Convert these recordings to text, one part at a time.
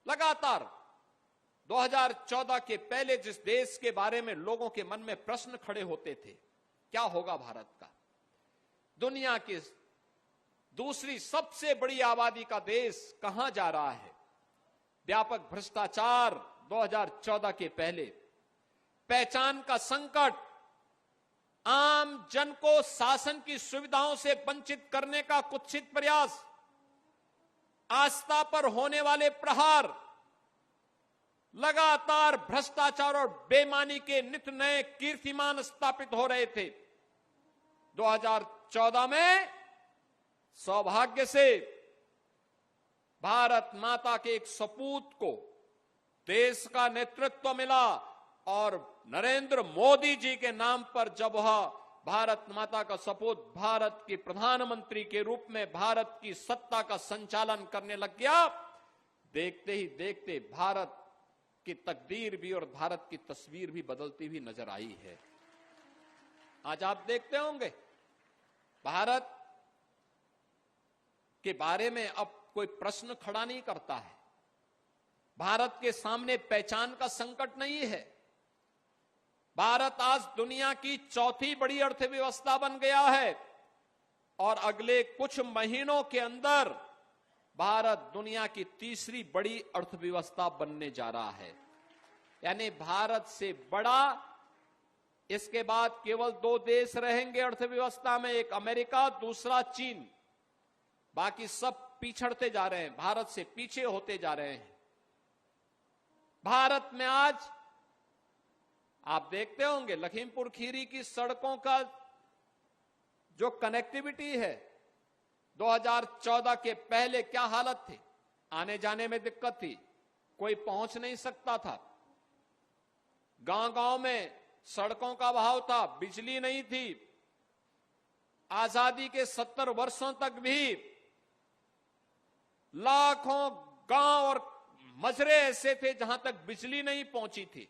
लगातार 2014 के पहले जिस देश के बारे में लोगों के मन में प्रश्न खड़े होते थे, क्या होगा भारत का, दुनिया की दूसरी सबसे बड़ी आबादी का देश कहां जा रहा है, व्यापक भ्रष्टाचार 2014 के पहले, पहचान का संकट, आम जन को शासन की सुविधाओं से वंचित करने का कुत्सित प्रयास, आस्था पर होने वाले प्रहार, लगातार भ्रष्टाचार और बेईमानी के नित नए कीर्तिमान स्थापित हो रहे थे। 2014 में सौभाग्य से भारत माता के एक सपूत को देश का नेतृत्व मिला और नरेंद्र मोदी जी के नाम पर जब वह भारत माता का सपूत भारत के प्रधानमंत्री के रूप में भारत की सत्ता का संचालन करने लग गया, देखते ही देखते भारत की तकदीर भी और भारत की तस्वीर भी बदलती हुई नजर आई है। आज आप देखते होंगे भारत के बारे में अब कोई प्रश्न खड़ा नहीं करता है। भारत के सामने पहचान का संकट नहीं है। भारत आज दुनिया की चौथी बड़ी अर्थव्यवस्था बन गया है और अगले कुछ महीनों के अंदर भारत दुनिया की तीसरी बड़ी अर्थव्यवस्था बनने जा रहा है। यानी भारत से बड़ा इसके बाद केवल दो देश रहेंगे अर्थव्यवस्था में, एक अमेरिका, दूसरा चीन। बाकी सब पिछड़ते जा रहे हैं, भारत से पीछे होते जा रहे हैं। भारत में आज आप देखते होंगे लखीमपुर खीरी की सड़कों का जो कनेक्टिविटी है, 2014 के पहले क्या हालत थी, आने जाने में दिक्कत थी, कोई पहुंच नहीं सकता था, गांव-गांव में सड़कों का अभाव था, बिजली नहीं थी। आजादी के 70 वर्षों तक भी लाखों गांव और मजरे ऐसे थे जहां तक बिजली नहीं पहुंची थी।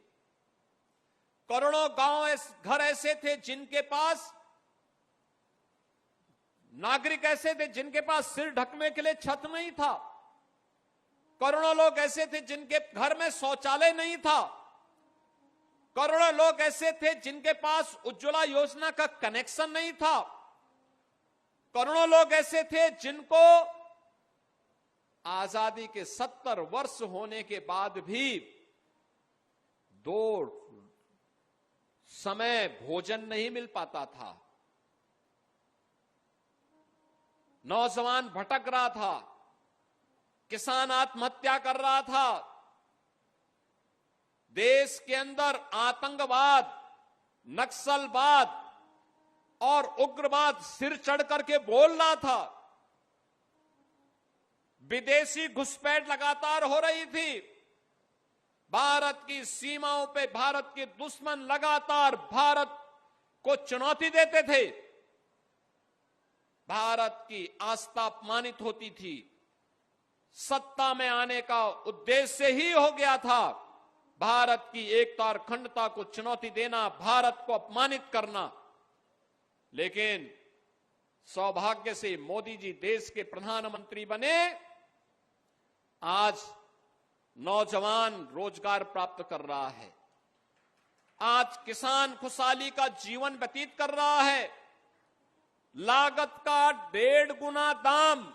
करोड़ों गांव घर ऐसे थे जिनके पास, नागरिक ऐसे थे जिनके पास सिर ढकने के लिए छत नहीं था। करोड़ों लोग ऐसे थे जिनके घर में शौचालय नहीं था। करोड़ों लोग ऐसे थे जिनके पास उज्ज्वला योजना का कनेक्शन नहीं था। करोड़ों लोग ऐसे थे जिनको आजादी के 70 वर्ष होने के बाद भी 2 समय भोजन नहीं मिल पाता था। नौजवान भटक रहा था, किसान आत्महत्या कर रहा था, देश के अंदर आतंकवाद, नक्सलवाद और उग्रवाद सिर चढ़ करके बोल रहा था। विदेशी घुसपैठ लगातार हो रही थी। भारत की सीमाओं पे भारत के दुश्मन लगातार भारत को चुनौती देते थे। भारत की आस्था अपमानित होती थी। सत्ता में आने का उद्देश्य ही हो गया था भारत की एकता और अखंडता को चुनौती देना, भारत को अपमानित करना। लेकिन सौभाग्य से मोदी जी देश के प्रधानमंत्री बने। आज नौजवान रोजगार प्राप्त कर रहा है। आज किसान खुशहाली का जीवन व्यतीत कर रहा है। लागत का 1.5 गुना दाम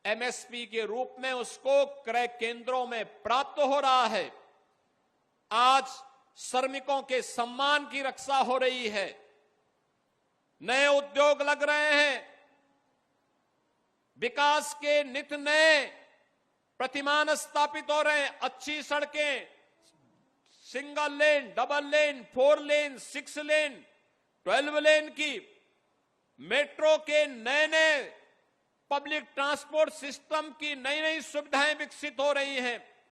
एमएसपी के रूप में उसको क्रय केंद्रों में प्राप्त हो रहा है। आज श्रमिकों के सम्मान की रक्षा हो रही है। नए उद्योग लग रहे हैं। विकास के नित नए प्रतिमान स्थापित हो रहे हैं। अच्छी सड़कें, सिंगल लेन, डबल लेन, 4 लेन, 6 लेन, 12 लेन की, मेट्रो के नए नए पब्लिक ट्रांसपोर्ट सिस्टम की नई नई सुविधाएं विकसित हो रही हैं।